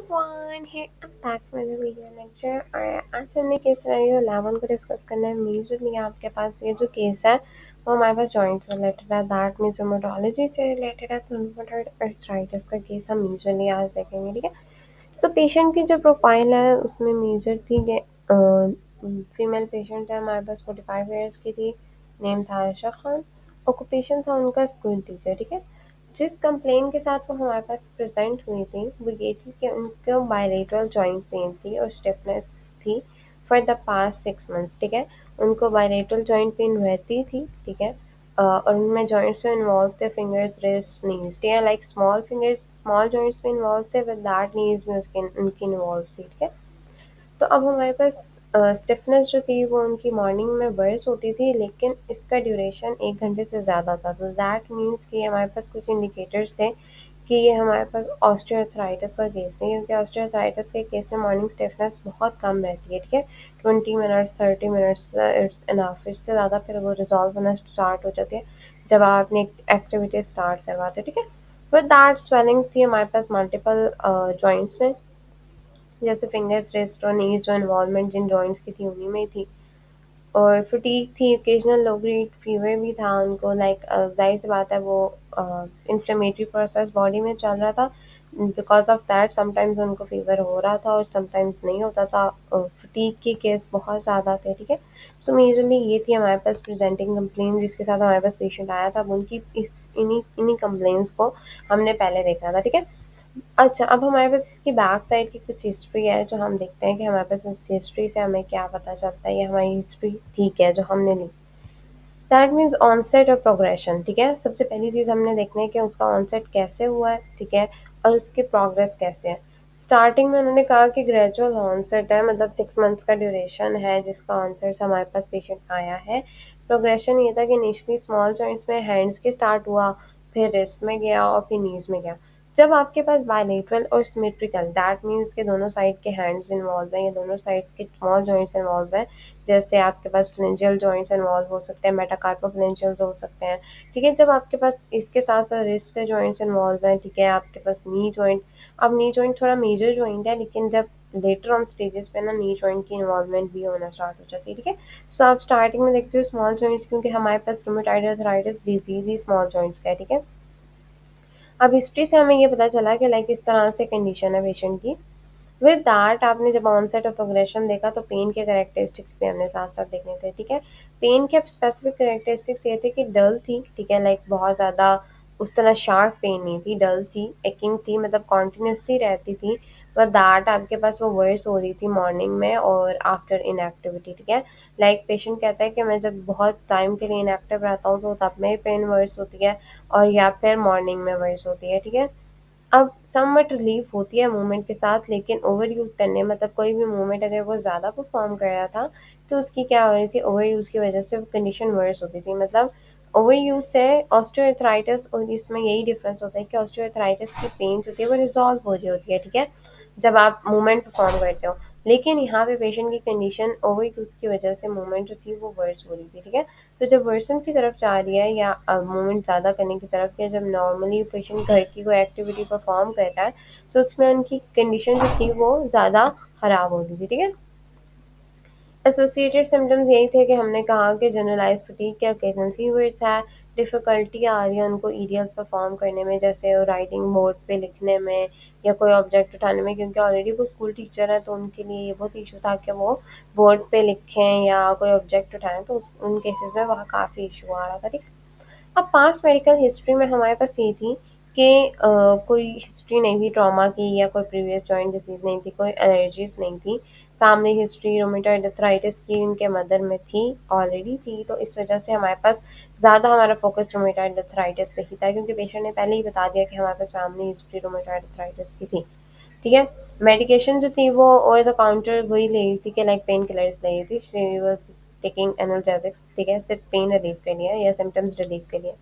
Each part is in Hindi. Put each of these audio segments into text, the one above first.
everyone, here I'm back with a video lecture और आज हमने केस सिनेरियो 11 को डिस्कस करना है। मेजरली आपके पास ये जो केस है वो हमारे पास जॉइंट्स से रिलेटेड है, दैट मीन्स रोमेटोलॉजी से रिलेटेड है। तो रूमेटॉइड अर्थराइटिस का केस हम मेजरली आज देखेंगे, ठीक है। सो पेशेंट की जो प्रोफाइल है उसमें मेजर थी कि फीमेल पेशेंट है हमारे पास, 45 ईयर्स की थी, नेम था आयशा खान, ऑक्यूपेशन था उनका स्कूल टीचर, ठीक है। जिस कंप्लेन के साथ वो हमारे पास प्रेजेंट हुई थी वो ये थी कि उनको बायलेटरल जॉइंट पेन थी और स्टिफनेस थी फॉर द पास्ट 6 मंथ्स, ठीक है। उनको बायलेटरल जॉइंट पेन रहती थी, ठीक है। और उनमें जॉइंट्स जो इन्वॉल्व थे फिंगर्स, रिस्ट, नीज, ठीक है। Like small fingers small joints में इन्वॉल्व थे, विद दैट नीज में उसके उनकी इन्वॉल्व थी, ठीक है। तो अब हमारे पास स्टिफनेस जो थी वो उनकी मॉर्निंग में बर्स्ट होती थी, लेकिन इसका ड्यूरेशन 1 घंटे से ज़्यादा था। तो दैट मीन्स कि हमारे पास कुछ इंडिकेटर्स थे कि ये हमारे पास ऑस्टियोआर्थराइटिस का केस नहीं है, क्योंकि ऑस्टियोआर्थराइटिस के केस में मॉर्निंग स्टिफनेस बहुत कम रहती है, ठीक है। 20 मिनट्स 30 मिनट्स इट्स इनफ, इससे ज़्यादा फिर वो रिजॉल्व होना स्टार्ट हो जाती है जब आप अपनी एक्टिविटी स्टार्ट करवाते हो, ठीक है। विद दैट स्वेलिंग थी हमारे पास मल्टीपल जॉइंट्स में, जैसे फिंगर्स, रिस्ट और नीज जो इन्वॉल्वमेंट जिन जॉइंट्स की थी उन्हीं में थी। और फटीग थी, ओकेजनल लो ग्रेड फीवर भी था उनको। लाइक जाहिर सी बात है वो इन्फ्लेमेटरी प्रोसेस बॉडी में चल रहा था, बिकॉज ऑफ दैट समटाइम्स उनको फीवर हो रहा था और समटाइम्स नहीं होता था। फटीग के केस बहुत ज़्यादा थे, ठीक है। सो मेजरली ये थी हमारे पास प्रेजेंटिंग कंप्लेन जिसके साथ हमारे पास पेशेंट आया था। अब उनकी इस इन्हीं इन्हीं कंप्लेंट्स को हमने पहले देखा था, ठीक है। अच्छा, अब हमारे पास इसकी बैक साइड की कुछ हिस्ट्री है जो हम देखते हैं कि हमारे पास इस हिस्ट्री से हमें क्या पता चलता है। ये हमारी हिस्ट्री ठीक है जो हमने ली, दैट मीन्स ऑनसेट और प्रोग्रेशन, ठीक है। सबसे पहली चीज़ हमने देखना है कि उसका ऑनसेट कैसे हुआ है, ठीक है, और उसकी प्रोग्रेस कैसे है। स्टार्टिंग में उन्होंने कहा कि ग्रेजुअल ऑनसेट है, मतलब 6 मंथ्स का ड्यूरेशन है जिसका ऑनसेट हमारे पास पेशेंट आया है। प्रोग्रेशन ये था कि इनिशियली स्मॉल जॉइंट्स में हैंड्स के स्टार्ट हुआ, फिर रिस्ट में गया और फिर नीज में गया। जब आपके पास बायलेटरल और सिमेट्रिकल, दैट मीन्स के दोनों साइड के हैंड्स इन्वॉल्व हैं या दोनों साइड्स के स्मॉल जॉइंट्स इन्वॉल्व हैं, जैसे आपके पास फ्लेंजियल जॉइंट्स इन्वॉल्व हो सकते हैं, मेटाकार्पोफ्लेंजियल्स हो सकते हैं, ठीक है। जब आपके पास इसके साथ साथ रिस्ट के जॉइंट्स इन्वॉल्व हैं, ठीक है, आपके पास नी जॉइंट। अब नी जॉइंट थोड़ा मेजर जॉइंट है, लेकिन जब लेटर ऑन स्टेजेस पे ना नी जॉइंट की इन्वॉल्वमेंट भी होना स्टार्ट हो जाती है, ठीक है। सो आप स्टार्टिंग में देखते हो स्मॉल जॉइंट्स, क्योंकि हमारे पास रूमेटॉइड अर्थराइटिस डिजीज ही स्मॉल जॉइंट्स का है, ठीक है। अब हिस्ट्री से हमें ये पता चला कि लाइक इस तरह से कंडीशन है पेशेंट की। विद दैट आपने जब ऑनसेट और प्रोग्रेशन देखा तो पेन के कैरेक्टरिस्टिक्स भी हमने साथ साथ देखने थे, ठीक है। पेन के स्पेसिफिक कैरेक्टरिस्टिक्स ये थे कि डल थी, ठीक है, लाइक बहुत ज़्यादा उस तरह शार्प पेन नहीं थी, डल थी, एकिंग थी, मतलब कॉन्टिन्यूसली रहती थी। बट दैट आपके पास वो वर्स हो रही थी मॉर्निंग में और आफ्टर इनएक्टिविटी, ठीक है। लाइक पेशेंट कहता है कि मैं जब बहुत टाइम के लिए इनएक्टिव रहता हूँ तो तब में पेन वर्स होती है और या फिर मॉर्निंग में वर्स होती है, ठीक है। अब समवट रिलीफ होती है मूवमेंट के साथ, लेकिन ओवर यूज़ करने, मतलब कोई भी मूवमेंट अगर वो ज़्यादा परफॉर्म कर रहा था तो उसकी क्या हो रही थी, ओवर यूज़ की वजह से कंडीशन वर्स होती थी। मतलब ओवर यूज़ से ऑस्टियोआर्थराइटिस, और इसमें यही डिफरेंस होता है कि ऑस्टियोआर्थराइटिस की पेन जो होती है वो रिजॉल्व हो रही होती है, ठीक है, जब आप मूवमेंट परफॉर्म करते हो। लेकिन यहाँ पे पेशेंट की कंडीशन ओवर यूज़ की वजह से मूवमेंट जो थी वो वर्स हो रही थी, ठीक है। तो जब वर्सन की तरफ जा रही है या मूवमेंट ज़्यादा करने की तरफ, या जब नॉर्मली पेशेंट घर की कोई एक्टिविटी परफॉर्म कर रहा है तो उसमें उनकी कंडीशन जो थी वो ज़्यादा ख़राब हो रही थी, ठीक है। एसोसिएटेड सिम्टम्स यही थे कि हमने कहा कि जनरलाइज फटीग के ओकेजनल फीवर्स है, डिफ़िकल्टी आ रही है उनको ईडियल्स परफॉर्म करने में, जैसे राइटिंग बोर्ड पे लिखने में या कोई ऑब्जेक्ट उठाने में, क्योंकि ऑलरेडी वो स्कूल टीचर है तो उनके लिए ये बहुत इशू था कि वो बोर्ड पे लिखें या कोई ऑब्जेक्ट उठाएं, तो उन केसेस में वहाँ काफ़ी इशू आ रहा था, ठीक। अब पास्ट मेडिकल हिस्ट्री में हमारे पास ये थी कि कोई हिस्ट्री नहीं थी ट्रॉमा की या कोई प्रीवियस जॉइंट डिजीज़ नहीं थी, कोई एलर्जीज नहीं थी। फैमिली हिस्ट्री रोमेटॉइड अर्थराइटिस की उनके मदर में थी, ऑलरेडी थी, तो इस वजह से हमारे पास ज़्यादा हमारा फोकस रोमेटॉइड अर्थराइटिस पे ही था, क्योंकि पेशेंट ने पहले ही बता दिया कि हमारे पास फैमिली हिस्ट्री रोमेटॉइड अर्थराइटिस की थी, ठीक है। मेडिकेशन जो थी वो ओवर द काउंटर वही ले रही थी कि लाइक पेन किलर्स ले रही थी, शी वाज टेकिंग एनाल्जेसिक्स, ठीक है, सिर्फ पेन रिलीफ के लिए या सिम्टम्स रिलीफ के लिए।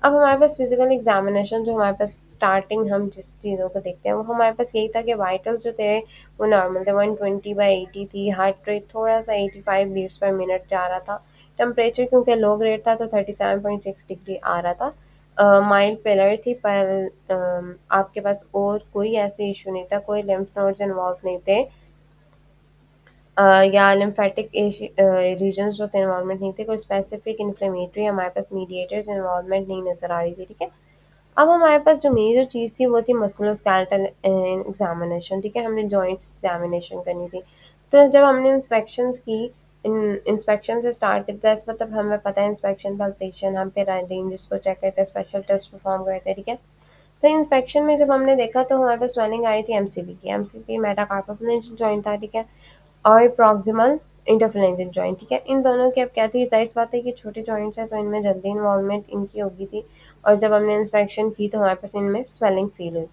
अब हमारे पास फिजिकल एग्जामिनेशन जो हमारे पास स्टार्टिंग हम जिस चीज़ों को देखते हैं वो हमारे पास यही था कि वाइटल्स जो थे वो नॉर्मल थे, 120/80 थी, हार्ट रेट थोड़ा सा 85 बीट्स पर मिनट जा रहा था, टेम्परेचर क्योंकि लो ग्रेड था तो 37.6 डिग्री आ रहा था। माइल्ड पेलर थी, पर आपके पास और कोई ऐसे इशू नहीं था, कोई लिम्फ नोड्स इन्वॉल्व नहीं थे, या लिम्फेटिक रीजन्स जो थे इन्वॉल्वमेंट नहीं थे, कोई स्पेसिफिक इन्फ्लेमेटरी हमारे पास मीडिएटर्स इन्वॉल्वमेंट नहीं नज़र आ रही थी, ठीक है। अब हमारे पास जो मेजर चीज़ थी वो थी मस्कुलोस्केलेटल एग्जामिनेशन, ठीक है, हमने जॉइंट्स एग्जामिनेशन करनी थी। तो जब हमने इंस्पेक्शंस की, इंस्पेक्शन से स्टार्ट करते हैं, मतलब हमें पता है इंस्पेक्शन पैल्पेशन, हम पे रेंजेस को चेक करते हैं, स्पेशल टेस्ट परफॉर्म करते हैं, ठीक है। तो इंस्पेक्शन में जब हमने देखा तो हमारे पास स्वेलिंग आई थी एमसीपी की, एमसीपी मेटाकार्पोफिलेंशियल जॉइंट था, ठीक है, और प्रॉक्सिमल इंटरफिलेंशियल जॉइंट, ठीक है। इन दोनों की अब क्या थी, जाहिर बात है कि छोटे जॉइंट्स हैं तो इनमें जल्दी इन्वॉल्वमेंट इनकी होगी थी, और जब हमने इंस्पेक्शन की तो हमारे पास इनमें स्वेलिंग फील हुई,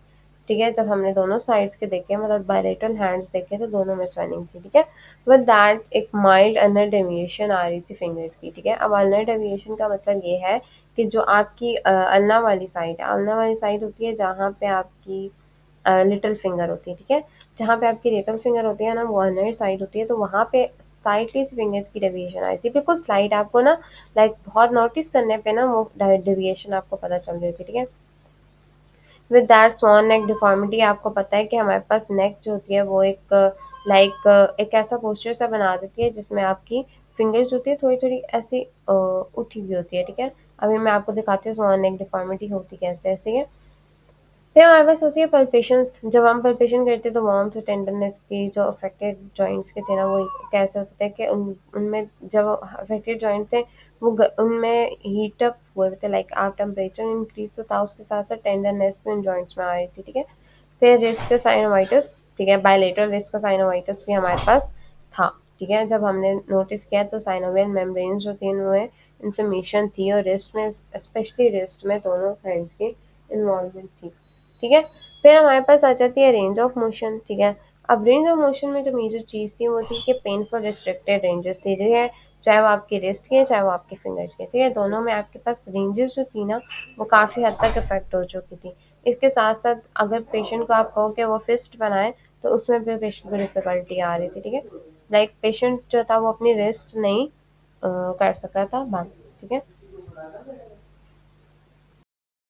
ठीक है। जब हमने दोनों साइड्स के देखे, मतलब बायलेटरल हैंड्स देखे, तो दोनों में स्वेलिंग थी, ठीक है। विद दैट एक माइल्ड अनर डेविएशन आ रही थी फिंगर्स की, ठीक है। अब अनर डेविएशन का मतलब ये है कि जो आपकी अल्ना वाली साइड है, अल्ना वाली साइड होती है जहाँ पे आपकी लिटिल फिंगर होती है, ठीक है। जहाँ पे आपकी लिटिल फिंगर होती है ना, वो अनर साइड होती है, तो वहाँ पे स्लाइटली सी फिंगर्स की डेविएशन आई थी, बिल्कुल स्लाइट, आपको ना लाइक बहुत नोटिस करने पे ना वो डेविएशन आपको पता चल रही होती है, ठीक है। With that sworn neck deformity, आपको पता है कि हमारे पास नेक जो होती है वो एक एक ऐसा पोस्चर सा बना देती है जिसमें आपकी फिंगर्स होती है थोड़ी थोड़ी ऐसी उठी हुई होती है, ठीक है। अभी मैं आपको दिखाती हूँ स्वॉन नेक डिफॉर्मिटी होती कैसे ऐसी है। फिर हमारे पास होती है पल्पेशंस, जब हम पल्पेशन करते हैं तो वार्म्स और टेंडरनेस की जो अफेक्टेड जॉइंट्स के थे ना, वो कैसे होते थे कि उनमें जब अफेक्टेड जॉइंट थे वो उनमें हीट अप हुए थे, लाइक आप टेम्परेचर इंक्रीज तो था, उसके साथ साथ टेंडरनेस भी उन जॉइंट्स में आ रही थी, ठीक है। फिर रिस्ट का साइनोवाइटिस, ठीक है, बायलेटरल रिस्ट का साइनोवाइटिस भी हमारे पास था, ठीक है। जब हमने नोटिस किया तो साइनोवियल मेम्ब्रेन्स जो थी उनमें इन्फ्लेमेशन थी, और रिस्ट में, स्पेशली रिस्ट में दोनों हैंड्स की इन्वॉल्वमेंट थी, ठीक है। फिर हमारे पास आ जाती है रेंज ऑफ मोशन, ठीक है। अब रेंज ऑफ मोशन में जो मेजर चीज़ थी वो थी कि पेनफुल रिस्ट्रिक्टेड रेंजेस थी, ठीक है, चाहे वो आपके रिस्ट के चाहे वो आपके फिंगर्स के, ठीक है, दोनों में आपके पास रेंजेस जो थी ना वो काफ़ी हद तक इफेक्ट हो चुकी थी। इसके साथ साथ अगर पेशेंट को आप कहो कि वो फिस्ट बनाए तो उसमें भी पेशेंट को डिफिकल्टी आ रही थी, ठीक है। लाइक पेशेंट जो था वो अपनी रेस्ट नहीं कर सक रहा था बंद, ठीक है।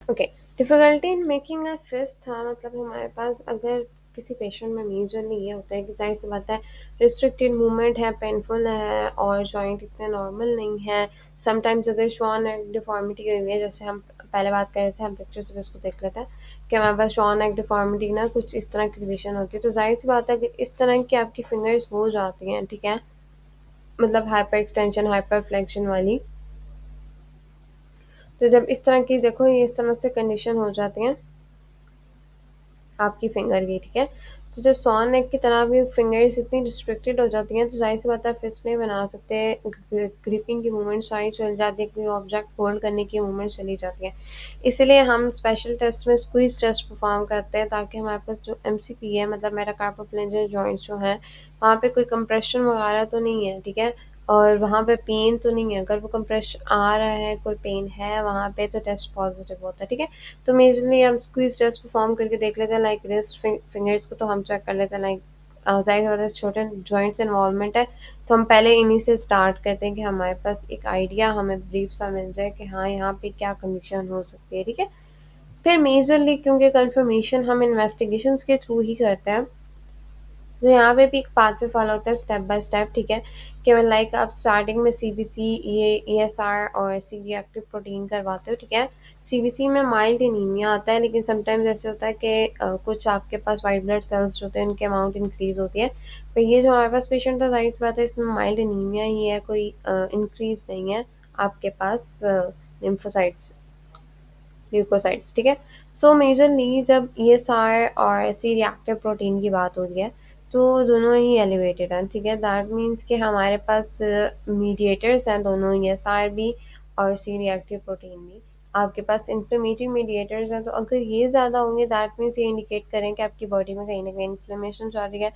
Okay, difficulty in making a fist था, मतलब हमारे पास अगर किसी पेशेंट में मेजरली ये होता है कि ज़ाहिर सी बात है रिस्ट्रिक्टेड मूवमेंट है, पेनफुल है, और जॉइंट इतने नॉर्मल नहीं है। समटाइम्स अगर शॉन नेक डिफॉर्मिटी हुई है, जैसे हम पहले बात कर रहे थे, हम पिक्चर से भी उसको देख लेते हैं कि हमारे पास शॉन नेक डिफॉर्मिटी ना कुछ इस तरह की पोजीशन होती है, तो ज़ाहिर सी बात है कि इस तरह की आपकी फिंगर्स हो जाती हैं, ठीक है, मतलब हाइपर एक्सटेंशन हाइपर फ्लेक्शन वाली। तो जब इस तरह की देखो, ये इस तरह से कंडीशन हो जाती हैं आपकी फिंगर की, ठीक है। तो जब सॉन नेक की तरह भी फिंगर्स इतनी रिस्ट्रिक्टेड हो जाती हैं तो ज़ाहिर सी बात है फिस्ट नहीं बना सकते, ग्रिपिंग की मूवमेंट सारी चल जाती है, कोई ऑब्जेक्ट होल्ड करने की मूवमेंट चली जाती है। इसलिए हम स्पेशल टेस्ट में स्क्वीज टेस्ट परफॉर्म करते हैं ताकि हमारे पास जो एमसीपी है, मतलब मेटाकार्पोफिलेंजियल जॉइंट्स जो हैं वहाँ पे कोई कंप्रेशन वगैरह तो नहीं है, ठीक है, और वहाँ पे पेन तो नहीं है। अगर वो कंप्रेशन आ रहा है, कोई पेन है वहाँ पे, तो टेस्ट पॉजिटिव होता है, ठीक है। तो मेजरली हम स्क्वीज टेस्ट परफॉर्म करके देख लेते हैं, लाइक रिस्ट फिंगर्स को तो हम चेक कर लेते हैं, लाइक जाहिर बात है छोटे जॉइंट्स इन्वॉल्वमेंट है, तो हम पहले इन्हीं से स्टार्ट करते हैं कि हमारे पास एक आइडिया हमें ब्रीफ सा मिल जाए कि हाँ यहाँ पे क्या कंडीशन हो सकती है, ठीक है। फिर मेजरली क्योंकि कंफर्मेशन हम इन्वेस्टिगेशंस के थ्रू ही करते हैं, तो यहाँ पे भी एक पाथवे फॉलो होता है स्टेप बाय स्टेप, ठीक है। केवल लाइक आप स्टार्टिंग में सीबीसी, ये ईएसआर और सी रिएक्टिव प्रोटीन करवाते हो, ठीक है। सीबीसी में माइल्ड एनीमिया आता है, लेकिन समटाइम्स ऐसे होता है कि कुछ आपके पास वाइट ब्लड सेल्स जो होते हैं उनके अमाउंट इंक्रीज होती है। पर ये जो हमारे पास पेशेंट था, जाहिर सी बात है इसमें माइल्ड एनीमिया ही है, कोई इंक्रीज नहीं है आपके पास लिम्फोसाइट्स, ल्यूकोसाइट्स, ठीक है। सो मेजरली जब ईएसआर और सी रिएक्टिव प्रोटीन की बात हो रही है तो दोनों ही एलिवेटेड हैं, ठीक है। दैट मीन्स कि हमारे पास मीडिएटर्स हैं दोनों, ईएसआर भी और सी रिएक्टिव प्रोटीन भी। आपके पास इन्फ्लेमेटरी मीडिएटर्स हैं, तो अगर ये ज़्यादा होंगे दैट मीन्स ये इंडिकेट करें कि आपकी बॉडी में कहीं ना कहीं इन्फ्लेमेशन चल रही है।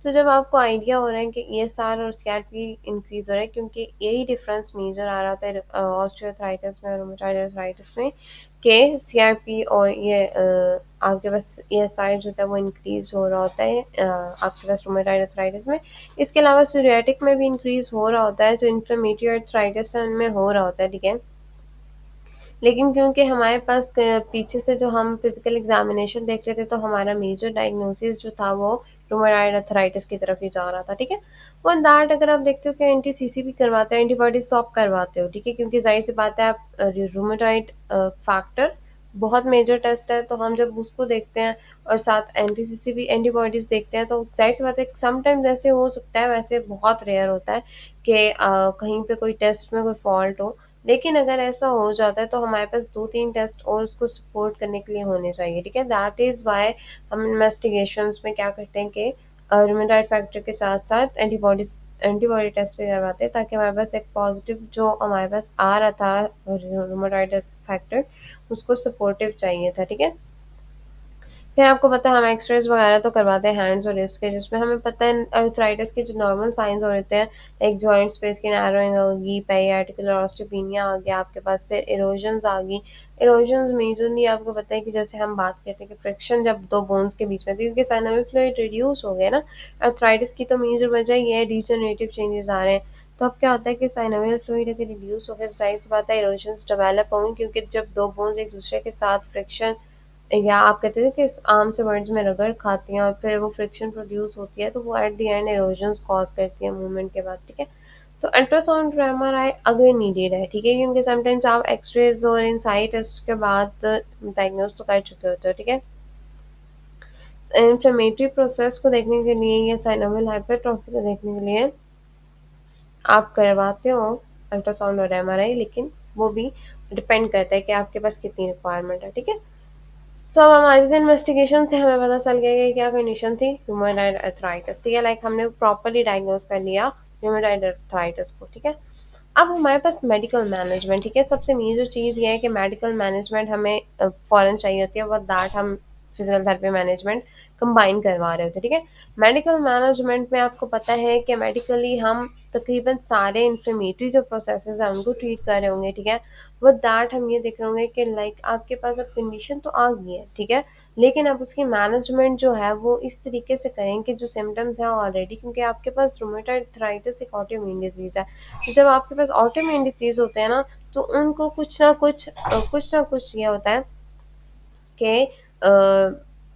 तो जब आपको आइडिया हो रहा है कि ईएसआर और सीआरपी इंक्रीज हो रहा है, क्योंकि यही डिफरेंस मेजर आ रहा होता है ऑस्टियोआर्थराइटिस में और रूमेटॉइड आर्थराइटिस में, के सीआरपी और ये आपके पास ईएसआर जो था वो इंक्रीज हो रहा होता है आपके पास रूमेटॉइड आर्थराइटिस में। इसके अलावा सोरियाटिक में भी इंक्रीज हो रहा होता है, जो इन्फ्लेमेटरी आर्थराइटिस है उनमें हो रहा होता है, ठीक है। लेकिन क्योंकि हमारे पास पीछे से जो हम फिजिकल एग्जामिनेशन देख रहे थे तो हमारा मेजर डायग्नोसिस जो था वो रूमेटॉइड अर्थराइटिस की तरफ ही जा रहा था, ठीक है। वन दैट अगर आप देखते हो कि एंटी भी करवाते हो, एंटीबॉडीज तो आप करवाते हो, ठीक है, क्योंकि जाहिर सी बात है आप रूमेटॉइड फैक्टर बहुत मेजर टेस्ट है, तो हम जब उसको देखते हैं और साथ भी एंटीबॉडीज देखते हैं तो जाहिर सी बात है समटाइम्स ऐसे हो सकता है, वैसे बहुत रेयर होता है कि कहीं पे कोई टेस्ट में कोई फॉल्ट हो। लेकिन अगर ऐसा हो जाता है तो हमारे पास 2-3 टेस्ट और उसको सपोर्ट करने के लिए होने चाहिए, ठीक है। दैट इज़ व्हाई हम इन्वेस्टिगेशंस में क्या करते हैं कि रूमेटॉइड फैक्टर के साथ-साथ एंटीबॉडी टेस्ट भी करवाते हैं, ताकि हमारे पास एक पॉजिटिव जो हमारे पास आ रहा था रूमेटॉइड फैक्टर उसको सपोर्टिव चाहिए था, ठीक है। फिर आपको पता है हम एक्सरेज वगैरह तो करवाते हैं हैंड्स और रिस्ट के, जिसमें हमें पता है अर्थराइटिस के जो नॉर्मल साइंस होते हैं, लाइक जॉइंट स्पेस की नैरोइंग होगी, पेरियार्टिकुलर ऑस्टियोपेनिया आ गया आपके पास, फिर इरोजन्स आ गई। इरोजन्स मेजरली आपको पता है कि जैसे हम बात करते हैं कि फ्रिक्शन जब दो बोन्स के बीच में, क्योंकि साइनोवियल फ्लूइड रिड्यूस हो गया ना, अर्थराइटिस की तो मेजर वजह ये है डिजनरेटिव चेंजेस आ रहे हैं। तो अब क्या होता है कि साइनोवियल फ्लूइड अगर रिड्यूस हो गया तो जाहिर सी बात है इरोजन्स डेवलप होंगे, क्योंकि जब दो बोन्स एक दूसरे के साथ फ्रिक्शन या आप कहते हो कि आम से वर्ड्स में रगड़ खाती हैं और फिर वो फ्रिक्शन प्रोड्यूस होती है, तो वो at the end erosions cause करती है मूवमेंट के बाद, ठीक है। तो अल्ट्रासाउंड और एमआरआई अगर नीडेड है, ठीक है, क्योंकि समटाइम्स आप एक्सरेज और इनसाइट टेस्ट के बाद डायग्नोज तो कर चुके होते हो, ठीक है। इन्फ्लेमेटरी प्रोसेस को देखने के लिए या साइनोवियल हाइपरट्रॉफी को देखने के लिए आप करवाते हो अल्ट्रासाउंड और एमआरआई, लेकिन वो भी डिपेंड करता है कि आपके पास कितनी रिक्वायरमेंट है, ठीक है। सो अब हमारी इन्वेस्टिगेशन से हमें पता चल गया कि क्या कंडीशन थी, रूमेटॉइड अर्थराइटिस, ठीक है। लाइक हमने प्रॉपर्ली डायग्नोज कर लिया रूमेटॉइड अर्थराइटिस को, ठीक है। अब हमारे पास मेडिकल मैनेजमेंट, ठीक है, सबसे मेजर चीज़ ये है कि मेडिकल मैनेजमेंट हमें फ़ौरन चाहिए होती है, वो दैट हम फिजिकल थेरेपी मैनेजमेंट कंबाइन करवा रहे होते हैं, ठीक है। मेडिकल मैनेजमेंट में आपको पता है कि मेडिकली हम तकरीबन सारे इन्फ्लेमेटरी जो प्रोसेसेस हैं उनको ट्रीट कर रहे होंगे, ठीक है। वो दैट हम ये देख रहे होंगे कि लाइक आपके पास अब कंडीशन तो आ गई है, ठीक है, लेकिन अब उसकी मैनेजमेंट जो है वो इस तरीके से करें कि जो सिम्टम्स हैं ऑलरेडी, क्योंकि आपके पास रूमेटॉइड अर्थराइटिस एक ऑटोइम्यून डिजीज़ है, तो जब आपके पास ऑटोइम्यून डिजीज़ होते हैं ना, तो उनको कुछ ये होता है कि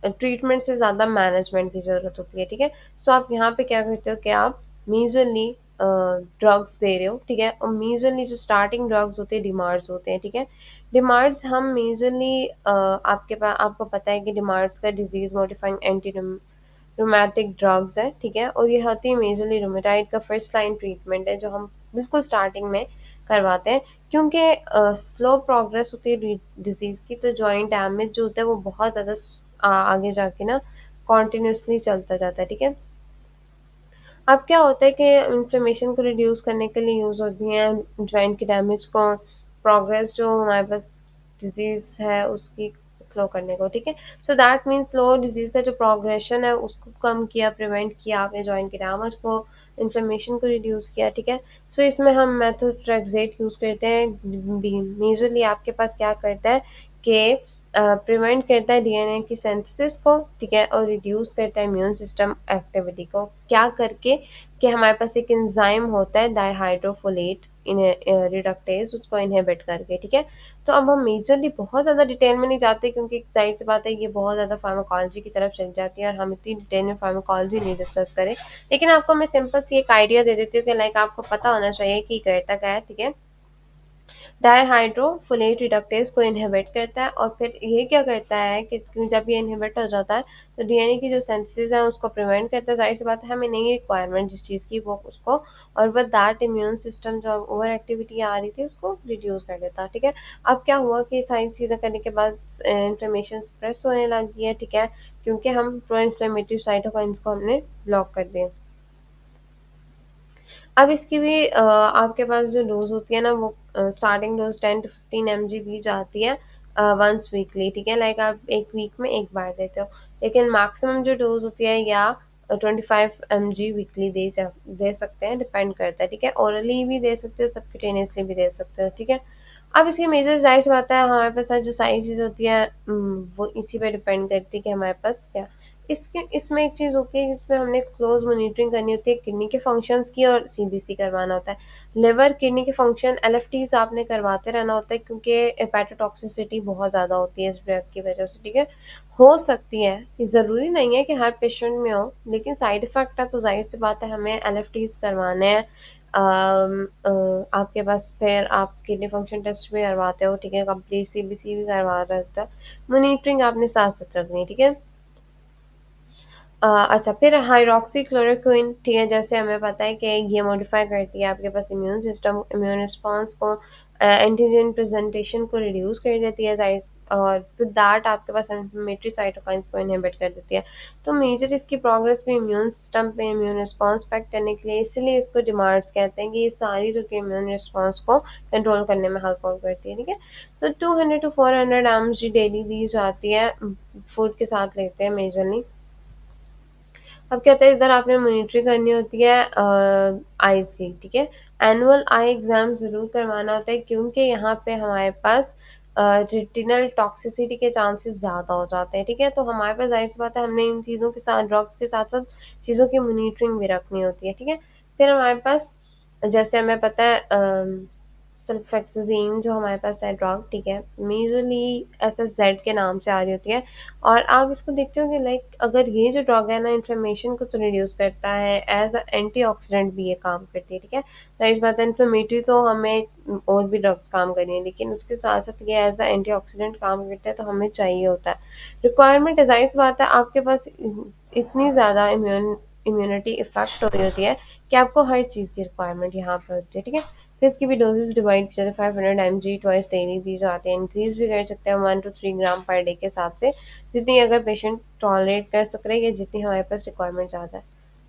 ट्रीटमेंट से ज़्यादा मैनेजमेंट की ज़रूरत होती है, ठीक है। सो आप यहाँ पे क्या करते हो कि आप मेजरली ड्रग्स दे रहे हो, ठीक है, और मेजरली जो स्टार्टिंग ड्रग्स होते हैं डिमार्स होते हैं, ठीक है। डिमार्स हम मेजरली आपके पास आपको पता है कि डिमार्स का disease modifying anti rheumatic drugs है, ठीक है, और ये होती है मेजरली रोमेटाइड का फर्स्ट लाइन ट्रीटमेंट है जो हम बिल्कुल स्टार्टिंग में करवाते हैं, क्योंकि स्लो प्रोग्रेस होती है डिजीज़ की, तो जॉइंट डैमेज जो होता है वो बहुत ज़्यादा आगे जाके ना कॉन्टिन्यूसली चलता जाता है, ठीक है। अब क्या होता है कि इन्फ्लेमेशन को रिड्यूस करने के लिए यूज़ होती हैं जॉइंट के डैमेज को, प्रोग्रेस जो हमारे पास डिजीज़ है उसकी स्लो करने को, ठीक है। So that means slow disease का जो प्रोग्रेशन है उसको कम किया, प्रिवेंट किया आपने जॉइंट के डैमेज को, इन्फ्लेमेशन को रिड्यूस किया, ठीक है। सो इसमें हम मेथोट्रेक्सेट यूज़ करते हैं। मेजरली आपके पास क्या करता है कि प्रिवेंट करता है डीएनए की सिंथेसिस को, ठीक है, और रिड्यूस करता है इम्यून सिस्टम एक्टिविटी को, क्या करके कि हमारे पास एक एंजाइम होता है डाइहाइड्रोफोलेट इन रिडक्टेज, उसको इनहिबिट करके, ठीक है। तो अब हम मेजरली बहुत ज़्यादा डिटेल में नहीं जाते, क्योंकि जाहिर सी बात है ये बहुत ज़्यादा फार्माकोलॉजी की तरफ चल जाती है और हम इतनी डिटेल में फार्माकोलॉजी नहीं डिस्कस करें, लेकिन आपको मैं सिंपल सी एक आइडिया दे देती हूँ कि लाइक आपको पता होना चाहिए कि करता क्या है, ठीक है। डाइहाइड्रोफोलेट रिडक्टेज को इनहिबिट करता है, और फिर ये क्या करता है कि जब ये इनहिबिट हो जाता है तो डीएनए की जो सिंथेसिस है उसको प्रिवेंट करता है। जाहिर सी बात है हमें नहीं रिक्वायरमेंट जिस चीज़ की वो उसको, और वह दैट इम्यून सिस्टम जो ओवर एक्टिविटी आ रही थी उसको रिड्यूस कर देता है, ठीक है। अब क्या हुआ कि सारी चीज़ें करने के बाद इन्फ्लेमेशन स्प्रेस होने लगी है, ठीक है, क्योंकि हम प्रो इन्फ्लेमेटरी साइटोकाइंस को हमने ब्लॉक कर दिया। अब इसकी भी आपके पास जो डोज़ होती है ना वो स्टार्टिंग डोज़ 10 टू 15 mg दी जाती है वंस वीकली, ठीक है, लाइक आप एक वीक में एक बार देते हो, लेकिन मैक्सिमम जो डोज़ होती है या 25 mg वीकली दे सकते हैं, डिपेंड करता है, ठीक है। ओरली भी दे सकते हो, सबक्यूटेनियसली भी दे सकते हो, ठीक है। अब इसकी मेजर जाहिर सी बात है हमारे पास जो सारी चीज़ होती है वो इसी पे डिपेंड करती है कि हमारे पास क्या इसके इसमें एक चीज़ होती है जिसमें हमने क्लोज मॉनिटरिंग करनी होती है किडनी के फंक्शंस की, और सीबीसी करवाना होता है। लिवर किडनी के फंक्शन एलएफटीज आपने करवाते रहना होता है, क्योंकि हेपेटोटॉक्सिसिटी बहुत ज़्यादा होती है इस ड्रग की वजह से, ठीक है। हो सकती है, ये ज़रूरी नहीं है कि हर पेशेंट में हो, लेकिन साइड इफ़ेक्ट है तो ज़ाहिर सी बात है हमें एलएफटीज करवाने हैं। आपके पास फिर आप किडनी फंक्शन टेस्ट भी करवाते हो, ठीक है, कंप्लीट सीबीसी भी करवा रहे होता है। मॉनिटरिंग आपने साथ साथ रखनी है, ठीक है। अच्छा, फिर हाइड्रोक्सीक्लोरोक्विन, ठीक है, जैसे हमें पता है कि ये मॉडिफाई करती है आपके पास इम्यून सिस्टम, इम्यून रिस्पॉन्स को, एंटीजन प्रेजेंटेशन को रिड्यूस कर देती है जाहिर, और विद दैट आपके पास इन्फ्लेमेटरी साइटोकाइंस को इनहिबिट कर देती है। तो मेजर इसकी प्रोग्रेस भी इम्यून सिस्टम पे इम्यून रिस्पॉन्स पैक्ट करने के लिए, इसलिए इसको डिमांड्स कहते हैं कि ये सारी जो कि इम्यून रिस्पॉन्स को कंट्रोल करने में हेल्प आउट करती है, ठीक है। तो 200 to 400 mg डेली दी जाती है, फूड के साथ लेते हैं मेजरली। अब क्या होता है, इधर आपने मॉनिटरिंग करनी होती है आईज की, ठीक है। एनुअल आई एग्जाम जरूर करवाना होता है, क्योंकि यहाँ पे हमारे पास रेटिनल टॉक्सिसिटी के चांसेस ज़्यादा हो जाते हैं, ठीक है। तो हमारे पास जाहिर सी बात है हमने इन चीज़ों के साथ, ड्रग्स के साथ साथ चीज़ों की मॉनिटरिंग भी रखनी होती है, ठीक है। फिर हमारे पास, जैसे हमें पता है सल्फेक्साजीन जो हमारे पास है ड्रग, ठीक है, मेजरली SSZ के नाम से आ रही होती है। और आप इसको देखते हो कि लाइक अगर ये जो ड्रग है ना, इन्फ्लेमेशन को तो रिड्यूस करता है, एज अ एंटीऑक्सीडेंट भी ये काम करती है, ठीक है। तो इस बात है, इन्फ्लेमेटरी तो हमें और भी ड्रग्स काम करिए, हैं, लेकिन उसके साथ साथ ये एज अ एंटीऑक्सीडेंट काम करता है, तो हमें चाहिए होता है। रिक्वायरमेंट जाहिर सी बात है, आपके पास इतनी ज़्यादा इम्यूनिटी इफेक्ट हो रही होती है कि आपको हर चीज़ की रिक्वायरमेंट यहाँ पर होती है, ठीक है। फिर इसकी भी डोजेस डिवाइड की जाती है, 500 mg ट्वाइस डेली दी जाती है। इंक्रीज भी कर सकते हैं 1 to 3 ग्राम पर डे के हिसाब से, जितनी अगर पेशेंट टॉलरेट कर सक रहे हैं या जितनी हमारे पास रिक्वायरमेंट ज़्यादा है।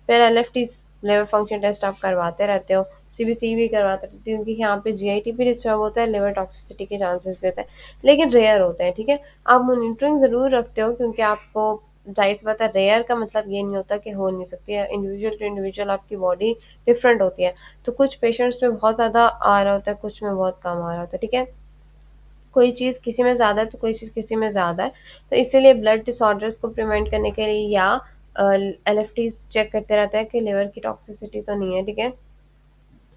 फिर एलएफटीज, लिवर फंक्शन टेस्ट आप करवाते रहते हो, सीबीसी भी करवाते रहते हो, क्योंकि यहाँ पे जीआईटी भी डिस्टर्ब होता है, लिवर टॉक्सिसिटी के चांसेस भी होते हैं, लेकिन रेयर होते हैं, ठीक है। आप मॉनिटरिंग ज़रूर रखते हो, क्योंकि आपको जाहिर सी बात है, रेयर का मतलब ये नहीं होता कि हो नहीं सकती है, इंडिविजुअल टू इंडिविजुअल आपकी बॉडी डिफरेंट होती है। तो कुछ पेशेंट्स में बहुत ज़्यादा आ रहा होता है, कुछ में बहुत कम आ रहा होता है, ठीक है। कोई चीज़ किसी में ज़्यादा है तो कोई चीज़ किसी में ज़्यादा है, तो इसीलिए ब्लड डिसऑर्डर्स को प्रिवेंट करने के लिए या एलएफटीज चेक करते रहते हैं कि लिवर की टॉक्सिसिटी तो नहीं है, ठीक है।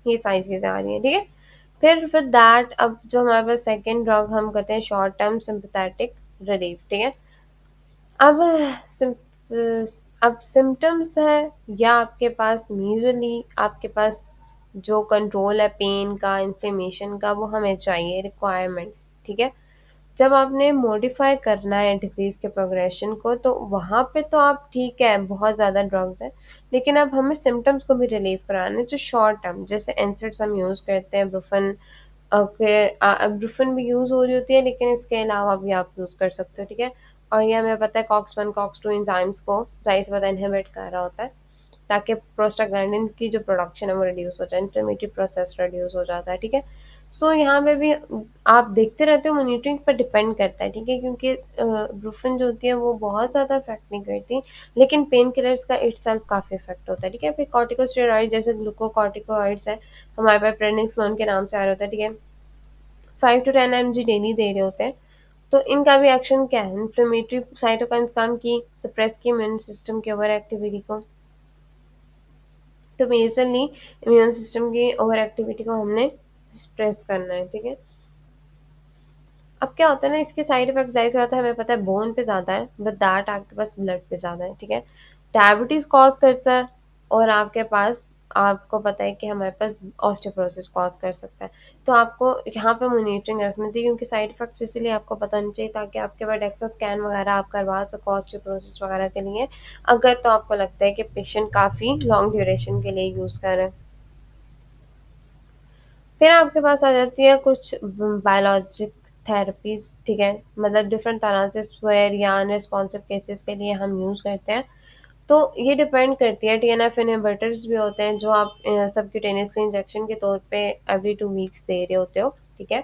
ये सारी चीज़ें आ रही हैं, ठीक है। फिर दैट, अब जो हमारे पास सेकेंड ड्रग हम करते हैं शॉर्ट टर्म सिंपैथेटिक रिलीफ, ठीक है। अब सिम अब सिम्पटम्स है, या आपके पास मेजरली आपके पास जो कंट्रोल है पेन का, इन्फ्लेमेशन का, वो हमें चाहिए, रिक्वायरमेंट, ठीक है। जब आपने मॉडिफाई करना है डिजीज़ के प्रोग्रेशन को, तो वहाँ पे तो आप ठीक है, बहुत ज़्यादा ड्रग्स हैं, लेकिन अब हमें सिम्पटम्स को भी रिलीव कराना है, जो शॉर्ट टर्म, जैसे एनसेड्स हम यूज़ करते हैं, ब्रुफन, ओके, ब्रुफन भी यूज़ हो रही होती है, लेकिन इसके अलावा भी आप यूज़ कर सकते हो, ठीक है। और ये हमें पता है कॉक्स 1 कॉक्स 2 एंजाइम्स को जाहिर सी बात है इनहिबिट कर रहा होता है, ताकि प्रोस्टाग्लैंडिन की जो प्रोडक्शन है वो रिड्यूस हो जाए, इन्फ्लेमेटरी प्रोसेस रिड्यूस हो जाता है, ठीक है। सो यहाँ पे भी आप देखते रहते हो, मॉनिटरिंग पर डिपेंड करता है, ठीक है, क्योंकि ब्रूफिन जो होती है वो बहुत ज़्यादा इफेक्ट नहीं करती, लेकिन पेन किलर्स का इटसेल्फ काफ़ी इफेक्ट होता है, ठीक है। फिर कॉर्टिकोस्टेरॉइड जैसे ग्लूकोकॉर्टिकोइड्स है, हमारे पास प्रेनिक्लोन के नाम से आ रहा होता है, ठीक है, 5 to 10 mg डेली दे रहे होते हैं। तो इनका भी एक्शन क्या है, इन्फ्लेमेटरी साइटोकाइंस काम की सप्रेस की इम्यून सिस्टम की ओवर एक्टिविटी को, तो मेजरली इम्यून सिस्टम की ओवर एक्टिविटी को हमने सप्रेस करना है, ठीक है। अब क्या होता है ना, इसके साइड इफेक्ट जाहिर सी बात है हमें पता है बोन पे ज़्यादा है, बट दैट आपके पास ब्लड पे ज़्यादा है, ठीक है। डायबिटीज़ कॉज करता है, और आपके पास, आपको पता है कि हमारे पास ऑस्टियोपोरोसिस कॉज कर सकता है। तो आपको यहाँ पे मॉनिटरिंग रखनी थी, क्योंकि साइड इफेक्ट्स इसीलिए आपको पता नहीं चाहिए, ताकि आपके बाद एक्स्ट्रा स्कैन वगैरह आप करवा सको ऑस्टियोपोरोसिस वगैरह के लिए, अगर तो आपको लगता है कि पेशेंट काफ़ी लॉन्ग ड्यूरेशन के लिए यूज़ कर रहे हैं। फिर आपके पास आ जाती है कुछ बायोलॉजिक थेरेपीज, ठीक है, मतलब डिफरेंट तरह से स्वेयर या अनरिस्पॉन्सिव केसेस के लिए हम यूज़ करते हैं। तो ये डिपेंड करती है, टीएनएफ इनहिबिटर्स भी होते हैं जो आप सबक्यूटेनियसली इंजेक्शन के तौर पे एवरी 2 वीक्स दे रहे होते हो, ठीक है।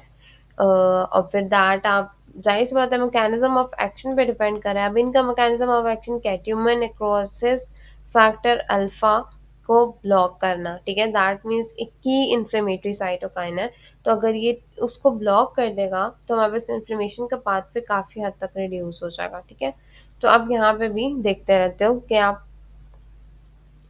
और फिर दैट आप, जाहिर सी बात है मैकेनिज्म ऑफ एक्शन पे डिपेंड कर रहा है। अब इनका मैकेनिज्म ऑफ एक्शन क्या है, ट्यूमर नेक्रोसिस फैक्टर अल्फा को ब्लॉक करना, ठीक है, दैट मीन्स एक की इन्फ्लेमेटरी साइटोकाइन है। तो अगर ये उसको ब्लॉक कर देगा, तो हमारे पास इन्फ्लेमेशन का पाथ पे काफ़ी हद तक रिड्यूस हो जाएगा, ठीक है। तो आप यहाँ पे भी देखते रहते हो कि आप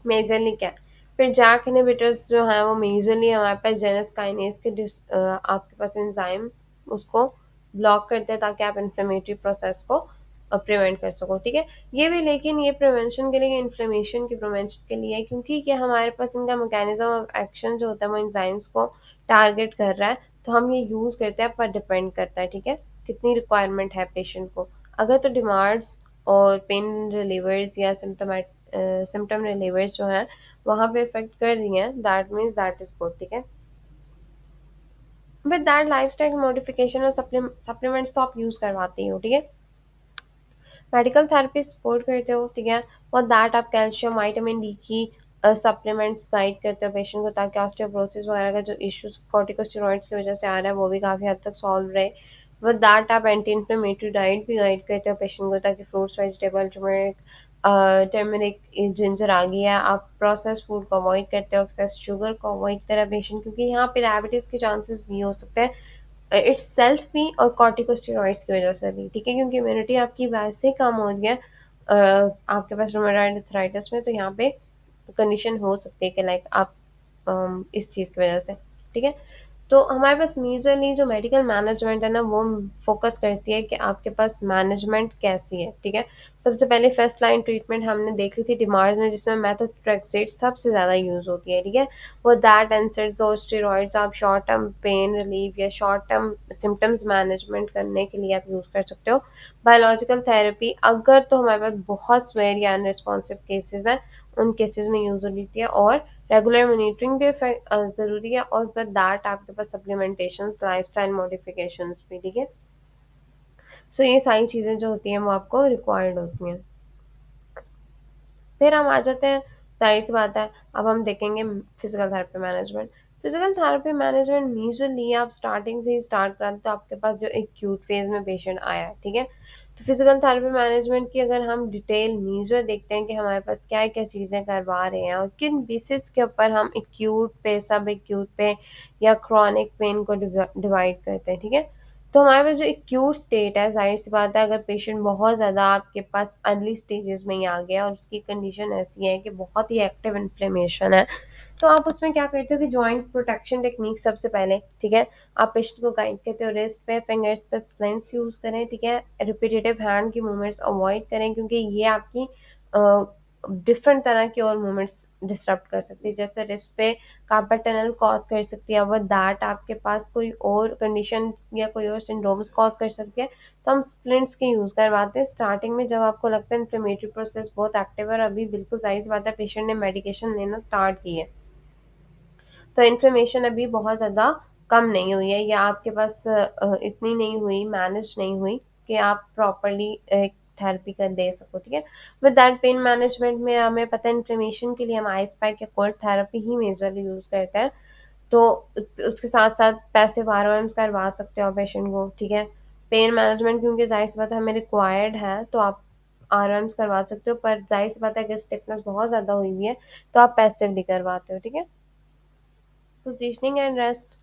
मेजरली क्या है। फिर जैक इनहिबिटर्स जो हैं वो मेजरली हमारे पास जेनस काइनेज के आपके पास एंजाइम उसको ब्लॉक करते हैं ताकि आप इन्फ्लेमेटरी प्रोसेस को प्रिवेंट कर सको, ठीक है। ये भी लेकिन ये प्रिवेंशन के लिए, इन्फ्लेमेशन की प्रिवेंशन के लिए है, क्योंकि ये हमारे पास इनका मैकेनिज्म ऑफ एक्शन जो होता है वो एंजाइम्स को टारगेट कर रहा है, तो हम ये यूज़ करते हैं, पर डिपेंड करता है, ठीक है, कितनी रिक्वायरमेंट है पेशेंट को। अगर तो डिमार्ड्स और पेन रिलीवर्स या सिम्टम रिलीवर्स जो हैं वहाँ पे इफेक्ट कर रही हैं, that means that is good, ठीक है। विद दैट लाइफस्टाइल मॉडिफिकेशन और सप्लीमेंट्स तो आप यूज करवाते ही हो, ठीक है। मेडिकल थेरेपी सपोर्ट करते हो, ठीक है। और दैट आप कैल्शियम विटामिन डी की सप्लीमेंट्स गाइड करते हो पेशेंट को, ताकि ऑस्टियोपोरोसिस वगैरह का जो इश्यूज कॉर्टिकोस्टेरॉइड्स की वजह से आ रहा है वो भी काफ़ी हद तक सॉल्व रहे। विद दैट आप एंटी इन्फ्लेमेटरी डाइट भी गाइड करते हो पेशेंट को, ताकि fruits, vegetable, turmeric, turmeric, ginger आ गया, आप प्रोसेस फूड को अवॉइड करते हो, एक्सेस शुगर को अवॉइड करें पेशेंट, क्योंकि यहाँ पे डायबिटीज़ के चांसेस भी हो सकते हैं इट्स सेल्फ भी और कॉर्टिकोस्टेरॉइड्स की वजह से भी, ठीक है, क्योंकि इम्यूनिटी आपकी वैसे ही कम हो रही है आपके पास रोमेटॉइड अर्थराइटिस में, तो यहाँ पे कंडीशन हो सकती है कि लाइक आप इस चीज़ की वजह से, ठीक है। तो हमारे पास मेजरली जो मेडिकल मैनेजमेंट है ना वो फोकस करती है कि आपके पास मैनेजमेंट कैसी है, ठीक है। सबसे पहले फर्स्ट लाइन ट्रीटमेंट हमने देख ली थी डिमार्स में, जिसमें मेथोट्रेक्सेट सबसे ज़्यादा यूज़ होती है, ठीक है। वो दैट एनसेड्स और स्टेरॉइड्स आप शॉर्ट टर्म पेन रिलीफ या शॉर्ट टर्म सिम्टम्स मैनेजमेंट करने के लिए आप यूज़ कर सकते हो। बायोलॉजिकल थेरेपी अगर तो हमारे पास बहुत स्वेयर या अनरिस्पॉन्सिव केसेस हैं, उन केसेस में यूज़ होती है, और रेगुलर मॉनिटरिंग भी ज़रूरी है, और विद दैट आपके पास सप्लीमेंटेशंस, लाइफस्टाइल मॉडिफिकेशंस भी, ठीक है। सो ये सारी चीज़ें जो होती हैं वो आपको रिक्वायर्ड होती हैं। फिर हम आ जाते हैं, ज़ाहिर सी बात है, अब हम देखेंगे physical therapy management. Physical therapy management majorly आप स्टार्टिंग से ही स्टार्ट कराते तो आपके पास जो एक्यूट फेज में पेशेंट आया है, ठीक है। तो फिजिकल थेरेपी मैनेजमेंट की अगर हम डिटेल मेजर देखते हैं कि हमारे पास क्या क्या चीज़ें करवा रहे हैं और किन बेसिस के ऊपर हम एक्यूट पे, सब एक्यूट पे या क्रॉनिक पेन को डिवाइड करते हैं, ठीक है। तो हमारे पास जो एक्यूट स्टेट है, ज़ाहिर सी बात है, अगर पेशेंट बहुत ज़्यादा आपके पास अर्ली स्टेजेस में ही आ गया और उसकी कंडीशन ऐसी है कि बहुत ही एक्टिव इन्फ्लेमेशन है, तो आप उसमें क्या करते हो कि जॉइंट प्रोटेक्शन टेक्निक सबसे पहले, ठीक है, आप पेशेंट को गाइड करते हो, रिस्ट पे, फिंगर्स पे स्प्लिंट्स यूज़ करें, ठीक है। रिपीटेटिव हैंड की मूवमेंट्स अवॉइड करें, क्योंकि ये आपकी डिफरेंट तरह की और मूवमेंट्स डिस्टर्ब कर सकती है, जैसे रिस्ट पे कार्पल टनल कॉज कर सकती है, विद दैट आपके पास कोई और कंडीशन या कोई और सिंड्रोम्स कॉज कर सकती है, तो हम स्प्लिंट्स के यूज़ करवाते हैं स्टार्टिंग में, जब आपको लगता है इन्फ्लेमेटरी प्रोसेस बहुत एक्टिव है और अभी बिल्कुल जाहिर सी बात है पेशेंट ने मेडिकेशन लेना स्टार्ट की है, तो इन्फ्लेमेशन अभी बहुत ज़्यादा कम नहीं हुई है या आपके पास इतनी नहीं हुई, मैनेज नहीं हुई कि आप प्रॉपरली एक थेरेपी कर दे सको, ठीक है। विद दैट पेन मैनेजमेंट में हमें पता है इन्फ्लेमेशन के लिए हम आइस पैक या कोल्ड थेरेपी ही मेजरली यूज़ करते हैं, तो उसके साथ साथ पैसिव आरओएम्स करवा सकते हो पेशेंट को, ठीक है। पेन मैनेजमेंट क्योंकि जाहिर सी बात है हमें रिक्वायर्ड है, तो आप आरओएम्स करवा सकते हो, पर जाहिर सी बात है अगर स्टिफनेस बहुत ज़्यादा हुई हुई है तो आप पैसिव भी करवाते हो, ठीक है। पोजीशनिंग एंड रेस्ट,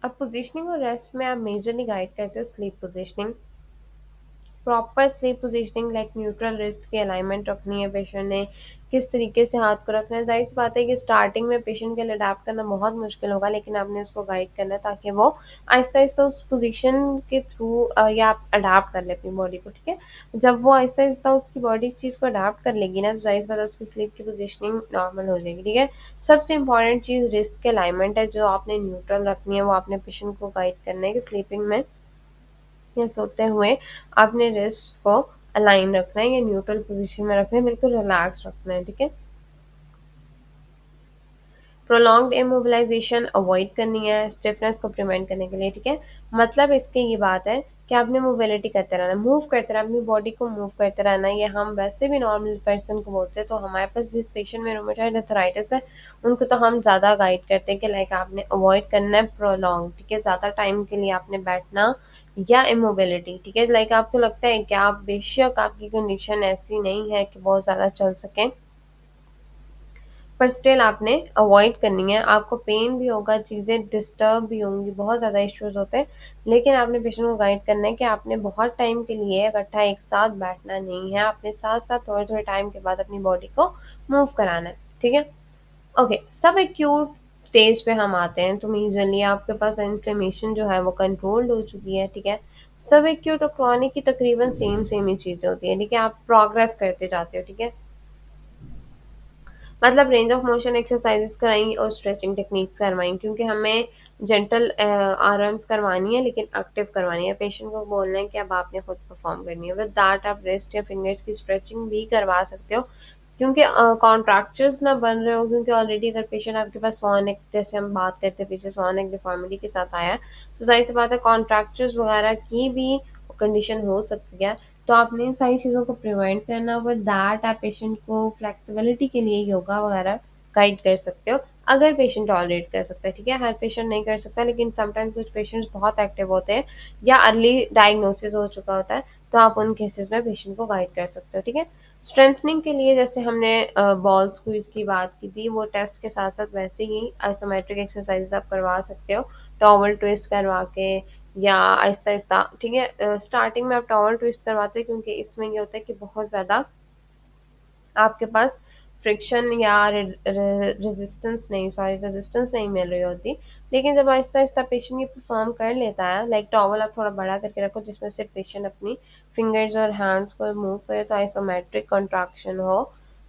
अब पोजीशनिंग और रेस्ट में आप मेजरली गाइड करते हो sleep positioning, proper sleep positioning like neutral wrist की अलाइनमेंट रखनी है पेशेंट ने, किस तरीके से हाथ को रखना है। जाहिर सी बात है कि स्टार्टिंग में पेशेंट के लिए अडाप्ट करना बहुत मुश्किल होगा, लेकिन आपने उसको गाइड करना है ताकि वो आहिस्ता आहिस्ता उस पोजीशन के थ्रू या आप अडाप्ट कर ले अपनी बॉडी को, ठीक है। जब वो आहिस्ता आहिस्ता उसकी बॉडी इस चीज़ को अडाप्ट कर लेगी ना, तो जाहिर सी बात है उसकी स्लीप की पोजीशनिंग नॉर्मल हो जाएगी, ठीक है। सबसे इंपॉर्टेंट चीज़ रिस्ट के अलाइनमेंट है, जो आपने न्यूट्रल रखनी है, वो आपने पेशेंट को गाइड करना है कि स्लीपिंग में या सोते हुए आपने रिस्ट को अलाइन रखना है या न्यूट्रल पोजीशन में रखना है, बिल्कुल रिलैक्स रखना है, ठीक है। प्रोलॉन्ग्ड इमोबिलाइजेशन अवॉइड करनी है स्टिफनेस को प्रिवेंट करने के लिए, ठीक है। मतलब इसकी ये बात है कि आपने मोबिलिटी करते रहना, मूव करते रहना, अपनी बॉडी को मूव करते रहना। ये हम वैसे भी नॉर्मल पर्सन को बोलते हैं, तो हमारे पास जिस पेशेंट में रोमेटॉइड अर्थराइटिस है उनको तो हम ज़्यादा गाइड करते हैं कि लाइक आपने अवॉइड करना है प्रोलॉन्ग, ठीक है, ज़्यादा टाइम के लिए आपने बैठना या इमोबिलिटी, ठीक है। लाइक आपको लगता है कि आप बेशक आपकी कंडीशन ऐसी नहीं है कि बहुत ज़्यादा चल सकें, पर स्टिल आपने अवॉइड करनी है। आपको पेन भी होगा, चीज़ें डिस्टर्ब भी होंगी, बहुत ज़्यादा इश्यूज़ होते हैं, लेकिन आपने पेशेंट को गाइड करना है कि आपने बहुत टाइम के लिए इकट्ठा एक साथ बैठना नहीं है, आपने साथ-साथ थोड़े-थोड़े टाइम के बाद अपनी बॉडी को मूव कराना है, ठीक है? ओके, सब एक्यूट स्टेज पे हम आते हैं, तो मेजरली आपके पास इन्फ्लेमेशन जो है वो कंट्रोल्ड हो चुकी है, ठीक है? सब एक्यूट और क्रॉनिक की तकरीबन सेम ही चीज़ें होती हैं, ठीक है? आप प्रोग्रेस करते जाते हो, ठीक है? मतलब रेंज ऑफ मोशन एक्सरसाइजेस कराई और स्ट्रेचिंग टेक्निक्स करवाई, क्योंकि हमें जेंटल आर्म्स करवानी है लेकिन एक्टिव करवानी है। पेशेंट को बोलना है कि अब आपने खुद परफॉर्म करनी है। विद दैट आप रिस्ट या फिंगर्स की स्ट्रेचिंग भी करवा सकते हो, क्योंकि कॉन्ट्रैक्चर्स ना बन रहे हो, क्योंकि ऑलरेडी अगर पेशेंट आपके पास सोनिक, जैसे हम बात करते हैं पीछे सोनिक डिफॉर्मिटी के साथ आया है, तो जाहिर सी बात है कॉन्ट्रैक्चर्स वगैरह की भी कंडीशन हो सकती है। तो आपने इन सारी चीज़ों को प्रिवेंट करना, विद दैट आप पेशेंट को फ्लेक्सिबिलिटी के लिए योगा वगैरह गाइड कर सकते हो, अगर पेशेंट टॉलरेट कर सकता है, ठीक है? हर पेशेंट नहीं कर सकता, लेकिन समटाइम्स कुछ पेशेंट्स बहुत एक्टिव होते हैं या अर्ली डायग्नोसिस हो चुका होता है, तो आप उन केसेस में पेशेंट को गाइड कर सकते हो, ठीक है? स्ट्रेंथनिंग के लिए जैसे हमने बॉल स्क्वीज की बात की थी, वो टेस्ट के साथ साथ वैसे ही आइसोमेट्रिक एक्सरसाइज आप करवा सकते हो, टॉवल ट्विस्ट करवा के या आहिस्ता-आहिस्ता, ठीक है? स्टार्टिंग में आप टॉवल ट्विस्ट करवाते हैं, क्योंकि इसमें ये होता है कि बहुत ज़्यादा आपके पास फ्रिक्शन या रेजिस्टेंस नहीं मिल रही होती। लेकिन जब आहिस्ता-आहिस्ता पेशेंट ये परफॉर्म कर लेता है, लाइक टॉवल आप थोड़ा बड़ा करके रखो जिसमें से पेशेंट अपनी फिंगर्स और हैंड्स को मूव करे, तो आइसोमेट्रिक कॉन्ट्रैक्शन हो।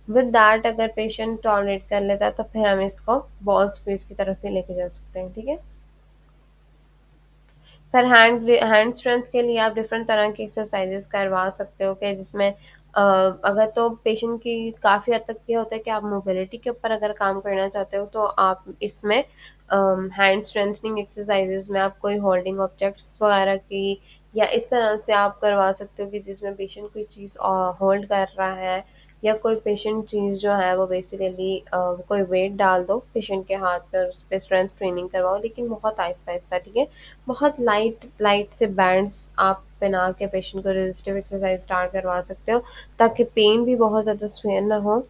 विद दैट अगर पेशेंट टॉलरेट कर लेता है, तो फिर हम इसको बॉल स्क्वीज की तरफ भी लेके जा सकते हैं, ठीक है? फिर हैंड स्ट्रेंथ के लिए आप डिफरेंट तरह की एक्सरसाइजेस करवा सकते हो, कि जिसमें अगर तो पेशेंट की काफ़ी हद तक ये होता है कि आप मोबिलिटी के ऊपर अगर काम करना चाहते हो, तो आप इसमें हैंड स्ट्रेंथनिंग एक्सरसाइजेस में आप कोई होल्डिंग ऑब्जेक्ट्स वगैरह की या इस तरह से आप करवा सकते हो कि जिसमें पेशेंट कोई चीज़ होल्ड कर रहा है, या कोई पेशेंट चीज़ जो है वो बेसिकली कोई वेट डाल दो पेशेंट के हाथ पे और उस पे स्ट्रेंथ ट्रेनिंग करवाओ, लेकिन बहुत आहिस्ता-आहिस्ता, ठीक है? बहुत लाइट लाइट से बैंड्स आप पहना के पेशेंट को रेजिस्टिव एक्सरसाइज स्टार्ट करवा सकते हो, ताकि पेन भी बहुत ज़्यादा स्वेयर ना हो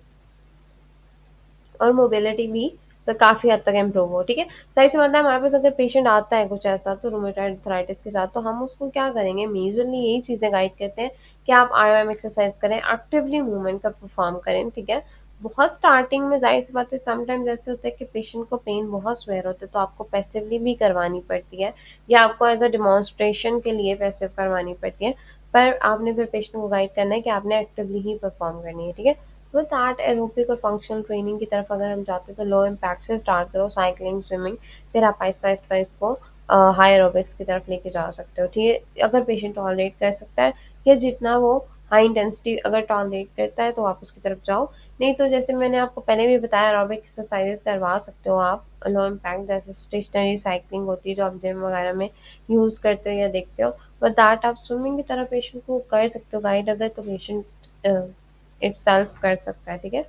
और मोबिलिटी भी काफ़ी हद तक इम्प्रूव हो, ठीक है? ज़ाहिर सी बात है, हमारे पास अगर पेशेंट आता है कुछ ऐसा तो रूमेटॉइड अर्थराइटिस के साथ, तो हम उसको क्या करेंगे, मेजरली यही चीज़ें गाइड करते हैं कि आप आईओएम एक्सरसाइज करें, एक्टिवली मूवमेंट का परफॉर्म करें, ठीक है? बहुत स्टार्टिंग में ज़ाहिर सी बात है समटाइम्स ऐसे होता है कि पेशेंट को पेन बहुत स्वेयर होता है, तो आपको पैसिवली भी करवानी पड़ती है या आपको एज अ डिमॉन्स्ट्रेशन के लिए पैसिव करवानी पड़ती है, पर आपने फिर पेशेंट को गाइड करना है कि आपने एक्टिवली ही परफॉर्म करनी है, ठीक है? विद दैट एरोबिक और फंक्शनल ट्रेनिंग की तरफ अगर हम जाते हैं, तो लो इम्पैक्ट से स्टार्ट करो, साइकिलिंग, स्विमिंग, फिर आप आहिस्ता-आहिस्ता इसको हाई एरोबिक्स की तरफ लेके जा सकते हो, ठीक है? अगर पेशेंट टॉलरेट कर सकता है या जितना वो हाई इंटेंसिटी अगर टॉलरेट करता है, तो आप उसकी तरफ जाओ। नहीं तो जैसे मैंने आपको पहले भी बताया, एरोबिक एक्सरसाइज़ेज़ करवा सकते हो आप लो इम्पैक्ट, जैसे स्टेशनरी साइक्लिंग होती है जो आप जिम वगैरह में यूज़ करते हो या देखते हो। विद दैट आप स्विमिंग की तरफ पेशेंट को कर सकते हो गाइड, अगर तो पेशेंट इटसेल्फ कर सकता है, ठीक है?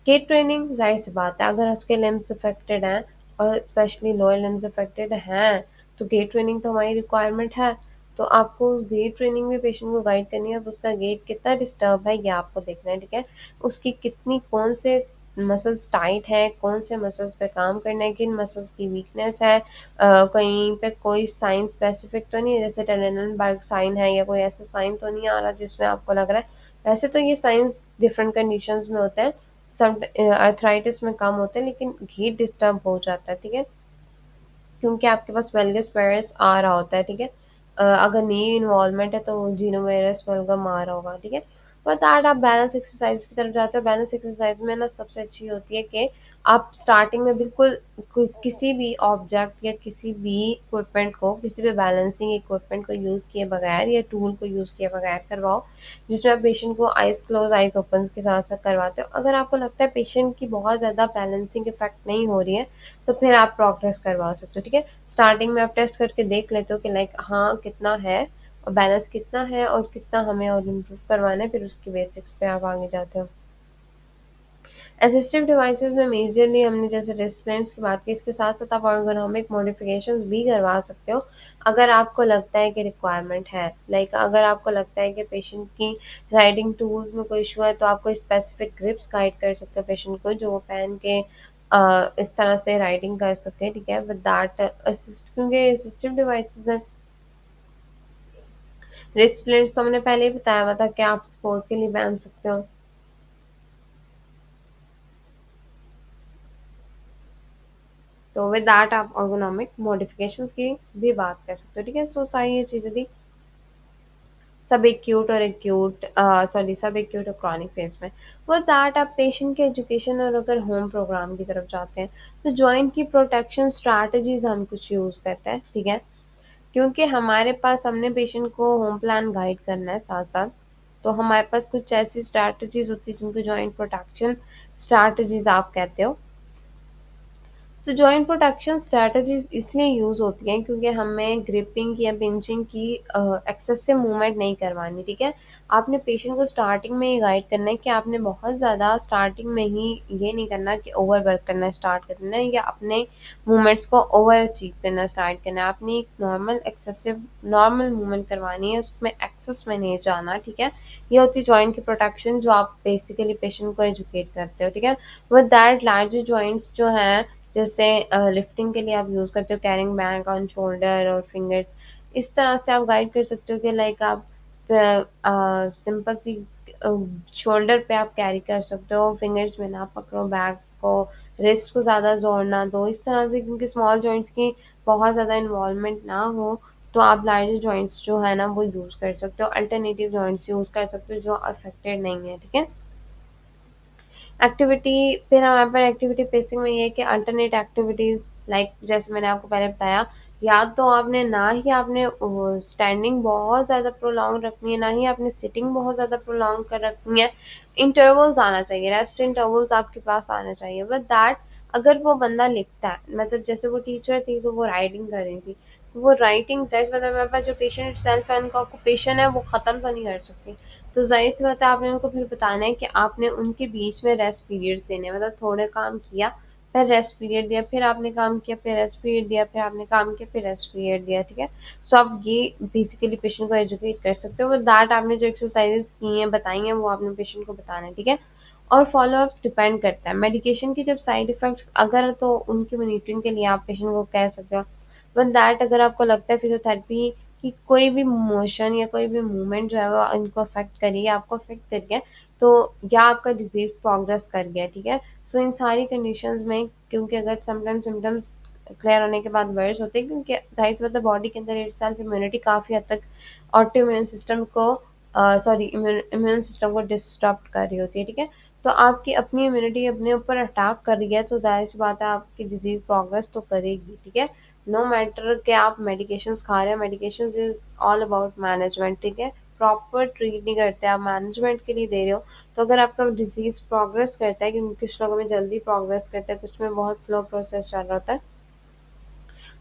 किड ट्रेनिंग ज़ाहिर-सी बात है, अगर उसके लिम्ब्स अफेक्टेड हैं और स्पेशली लोअर लिम्ब्स अफेक्टेड हैं, तो गेट ट्रेनिंग तो हमारी रिक्वायरमेंट है। तो आपको गेट ट्रेनिंग में पेशेंट को गाइड करनी है, अब उसका गेट कितना डिस्टर्ब है ये आपको देखना है, ठीक है? उसकी कितनी कौन से मसल्स टाइट हैं, कौन से मसल्स पे काम करना है, किन मसल्स की वीकनेस है, कहीं पे कोई साइन स्पेसिफिक तो नहीं है, जैसे टेनेनबर्ग साइन है या कोई ऐसा साइन तो नहीं आ रहा जिसमें आपको लग रहा है। वैसे तो ये साइंस डिफरेंट कंडीशंस में होते हैं, सम अर्थराइटिस में कम होते हैं, लेकिन घी डिस्टर्ब हो जाता है, ठीक है? क्योंकि आपके पास वेलगस वायरस आ रहा होता है, ठीक है? अगर नी इन्वॉल्वमेंट है तो जिनोवायरस वेलगम आ रहा होगा, ठीक है? बट दैट आप बैलेंस एक्सरसाइज की तरफ जाते हो। बैलेंस एक्सरसाइज में ना सबसे अच्छी होती है कि आप स्टार्टिंग में बिल्कुल किसी भी ऑब्जेक्ट या किसी भी बैलेंसिंग इक्विपमेंट को यूज़ किए बगैर या टूल को यूज़ किए बगैर करवाओ, जिसमें आप पेशेंट को आइज़ क्लोज आइज़ ओपन के साथ साथ करवाते हो। अगर आपको लगता है पेशेंट की बहुत ज़्यादा बैलेंसिंग इफेक्ट नहीं हो रही है, तो फिर आप प्रोग्रेस करवा सकते हो, ठीक है? स्टार्टिंग में आप टेस्ट करके देख लेते हो कि लाइक हाँ कितना है और बैलेंस कितना है और कितना हमें और इम्प्रूव करवाना है, फिर उसकी बेसिक्स पे आप आगे जाते हो। असिस्टिव डिवाइसेस में मेजरली हमने जैसे रिस्ट्रेंट्स की बात की, इसके साथ साथ आप ergonomic मॉडिफिकेशंस भी करवा सकते हो अगर आपको लगता है कि रिक्वायरमेंट है। लाइक अगर आपको लगता है कि पेशेंट की राइडिंग टूल्स में कोई इशू है तो आप कोई स्पेसिफिक ग्रिप्स गाइड कर सकते हो पेशेंट को, जो वो पहन के इस तरह से राइडिंग कर सके, ठीक है, विद दैट असिस्ट, क्योंकि असिस्टिव डिवाइसेस हैं। रिस्ट्रेंट्स तो हमने पहले ही बताया हुआ था कि आप स्पोर्ट के लिए पहन सकते हो। तो विद दैट आप ergonomic मॉडिफिकेशंस की भी बात कर सकते हो, ठीक है। सो सारी ये चीज़ें थी सब एक्यूट और क्रॉनिक फेज में। विद दैट आप पेशेंट के एजुकेशन और अगर होम प्रोग्राम की तरफ जाते हैं तो जॉइंट की प्रोटेक्शन स्ट्रैटेजीज हम कुछ यूज़ करते हैं, ठीक है, क्योंकि हमारे पास हमने पेशेंट को होम प्लान गाइड करना है साथ साथ, तो हमारे पास कुछ ऐसी स्ट्रैटेजीज होती है जिनको जॉइंट प्रोटेक्शन स्ट्रैटेजीज आप कहते हो। तो जॉइंट प्रोटेक्शन स्ट्रैटेजीज इसलिए यूज़ होती हैं क्योंकि हमें ग्रिपिंग या पिंचिंग की एक्सेसिव मूवमेंट नहीं करवानी, ठीक है। आपने पेशेंट को स्टार्टिंग में ही गाइड करना है कि आपने बहुत ज़्यादा स्टार्टिंग में ही ये नहीं करना कि ओवर वर्क करना स्टार्ट करना है या अपने मूवमेंट्स को ओवर अचीव करना स्टार्ट करना है। आपने एक नॉर्मल मूवमेंट करवानी है, उसमें एक्सेस में नहीं जाना, ठीक है। ये होती है जॉइंट की प्रोटेक्शन जो आप बेसिकली पेशेंट को एजुकेट करते हो, ठीक है। विद दैट लार्ज जॉइंट्स जो हैं, जैसे लिफ्टिंग के लिए आप यूज़ करते हो कैरिंग बैग ऑन शोल्डर और फिंगर्स, इस तरह से आप गाइड कर सकते हो कि लाइक आप सिंपल सी शोल्डर पे आप कैरी कर सकते हो, फिंगर्स में ना पकड़ो बैग्स को, रिस्ट को ज़्यादा जोर ना दो, इस तरह से, क्योंकि स्मॉल जॉइंट्स की बहुत ज़्यादा इन्वॉल्वमेंट ना हो तो आप लार्जर जॉइंट्स जो है ना वो यूज़ कर सकते हो, अल्टरनेटिव जॉइंट्स यूज़ कर सकते हो जो अफेक्टेड नहीं है, ठीक है। एक्टिविटी, फिर हमारे पास एक्टिविटी पेसिंग में ये है कि अल्टरनेट एक्टिविटीज़ लाइक जैसे मैंने आपको पहले बताया, या तो आपने ना ही आपने स्टैंडिंग बहुत ज़्यादा प्रोलॉन्ग रखनी है, ना ही आपने सिटिंग बहुत ज़्यादा प्रोलॉन्ग कर रखनी है। इंटरवल्स आना चाहिए, रेस्ट इंटरवल्स आपके पास आना चाहिए। विद दैट अगर वो बंदा लिखता है, मतलब जैसे वो टीचर थी तो वो राइटिंग कर रही थी, तो वो राइटिंग जैसे मतलब मेरे पास जो पेशेंट सेल्फ है उनका ऑक्यूपेशन है वो ख़त्म तो नहीं कर सकती, तो ज़ाहिर-सी बात है आपने उनको फिर बताना है कि आपने उनके बीच में रेस्ट पीरियड्स देने हैं। मतलब थोड़े काम किया, फिर रेस्ट पीरियड दिया, फिर आपने काम किया, फिर रेस्ट पीरियड दिया, फिर आपने काम किया, फिर रेस्ट पीरियड दिया, ठीक है? सो आप ये बेसिकली पेशेंट को एजुकेट कर सकते हो। विद दैट आपने जो एक्सरसाइज़ेज़ की हैं, बताई हैं, वो आपने पेशेंट को बताना है, ठीक है? और फ़ॉलो-अप्स डिपेंड करता है। मेडिकेशन की जब साइड इफ़ेक्ट्स अगर तो उनकी मॉनिटरिंग के लिए आप पेशेंट को कह सकते हो। विद दैट अगर आपको लगता है फिज़ियोथेरेपी कि कोई भी मोशन या कोई भी मूवमेंट जो है वो इनको अफेक्ट करी है, आपको अफेक्ट करी है, तो या आपका डिजीज़ प्रोग्रेस कर गया, ठीक है? सो इन सारी कंडीशंस में, क्योंकि अगर समटाइम्स सिम्पटम्स क्लियर होने के बाद वर्स होते हैं, क्योंकि ज़ाहिर-सी बात है बॉडी के अंदर इटसेल्फ इम्यूनिटी काफ़ी हद तक ऑटो इम्यून सिस्टम को इम्यून सिस्टम को डिस्टर्ब कर रही होती है, ठीक है? तो आपकी अपनी इम्यूनिटी अपने ऊपर अटैक कर रही है तो ज़ाहिर-सी बात है आपकी डिजीज़ प्रोग्रेस तो करेगी, ठीक है? नो मैटर कि आप मेडिकेशंस खा रहे हैं, medications is all about management, ठीक है? प्रॉपर ट्रीट नहीं करते, आप मैनेजमेंट के लिए दे रहे हो, तो अगर आपका डिज़ीज़ प्रोग्रेस करता है, क्योंकि कुछ लोगों में जल्दी प्रोग्रेस करता है, कुछ में बहुत स्लो प्रोसेस चल रहा होता है,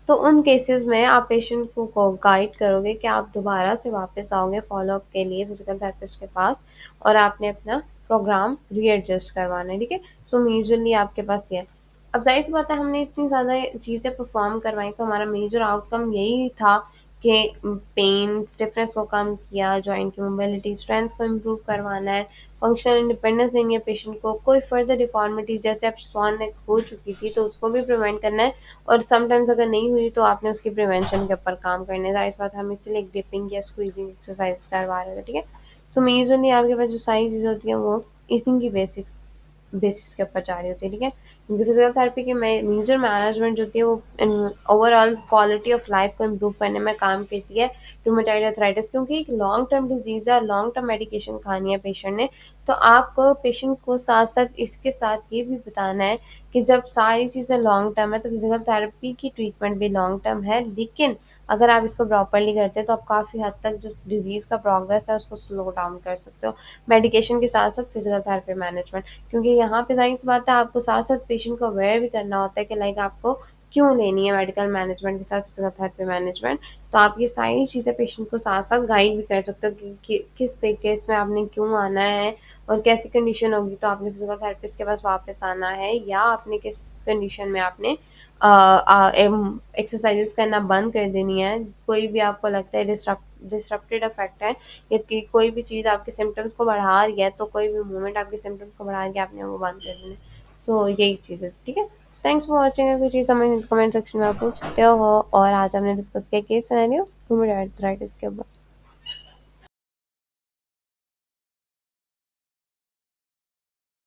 तो उन केसेस में आप पेशेंट को गाइड करोगे कि आप दोबारा से वापस आओगे फ़ॉलो-अप के लिए फिज़िकल थेरेपिस्ट के पास और आपने अपना प्रोग्राम रीएडजस्ट करवाना है, ठीक है? सो मेजरली आपके पास ये है। अब ज़ाहिर-सी बात है हमने इतनी ज़्यादा चीज़ें परफ़ॉर्म करवाई तो हमारा मेजर आउटकम यही था कि पेन, स्टिफनेस को कम किया, जॉइंट की मोबिलिटी, स्ट्रेंथ को इम्प्रूव करवाना है, फंक्शनल इंडिपेंडेंस देनी है पेशेंट को, कोई फर्दर डिफ़ॉर्मिटीज़ जैसे अब स्वान नेक हो चुकी थी तो उसको भी प्रिवेंट करना है, और समटाइम्स अगर नहीं हुई तो आपने उसकी प्रिवेंशन के ऊपर काम करना है। ज़ाहिर-सी बात है हम इसीलिए डिपिंग या स्क्वीज़िंग एक्सरसाइज़ करवा रहे थे, ठीक है? सो मेजरली आपके पास जो सारी चीज़ें होती हैं वो इन्हीं की बेसिस के ऊपर जा रही होती है, ठीक है? क्योंकि फिजिकल थेरेपी की मेजर मैनेजमेंट जो होती है वो ओवरऑल क्वालिटी ऑफ लाइफ को इम्प्रूव करने में काम करती है। रूमेटॉइड अर्थराइटिस क्योंकि एक लॉन्ग टर्म डिजीज़ है और लॉन्ग टर्म मेडिकेशन खानी है पेशेंट ने, तो आपको पेशेंट को साथ-साथ इसके साथ ये भी बताना है कि जब सारी चीज़ें लॉन्ग टर्म है तो फिजिकल थेरेपी की ट्रीटमेंट भी लॉन्ग टर्म है, लेकिन अगर आप इसको प्रॉपर्ली करते हैं तो आप काफ़ी हद तक जो डिज़ीज़ का प्रोग्रेस है उसको स्लो डाउन कर सकते हो। मेडिकेशन के साथ-साथ फिजिकल थेरेपी मैनेजमेंट, क्योंकि यहाँ पे ज़ाहिर-सी बात है आपको साथ-साथ पेशेंट को अवेयर भी करना होता है कि लाइक आपको क्यों लेनी है मेडिकल मैनेजमेंट के साथ फिजिकल थेरेपी मैनेजमेंट। तो आप ये सारी चीज़ें पेशेंट को साथ-साथ गाइड भी कर सकते हो कि किस पे केस में आपने क्यों आना है और कैसी कंडीशन होगी तो आपने फिजिकल थेरेपिस्ट के पास वापस आना है, या आपने किस कंडीशन में आपने एक्सरसाइजेस करना बंद कर देनी है। कोई भी आपको लगता है डिसरप्टेड इफेक्ट है, या कि कोई भी चीज़ आपके सिम्टम्स को बढ़ा रही है, तो कोई भी मूवमेंट आपके सिम्टम्स को बढ़ा रही है, आपने वो बंद कर देना है। सो यही चीज़ है, ठीक है। Thanks for watching. अगर कोई चीज़ समझ कमेंट सेक्शन में आप पूछ सकते हो। और आज हमने डिस्कस किया केस सिनेरियो रूमेटोइड आर्थराइटिस के ऊपर।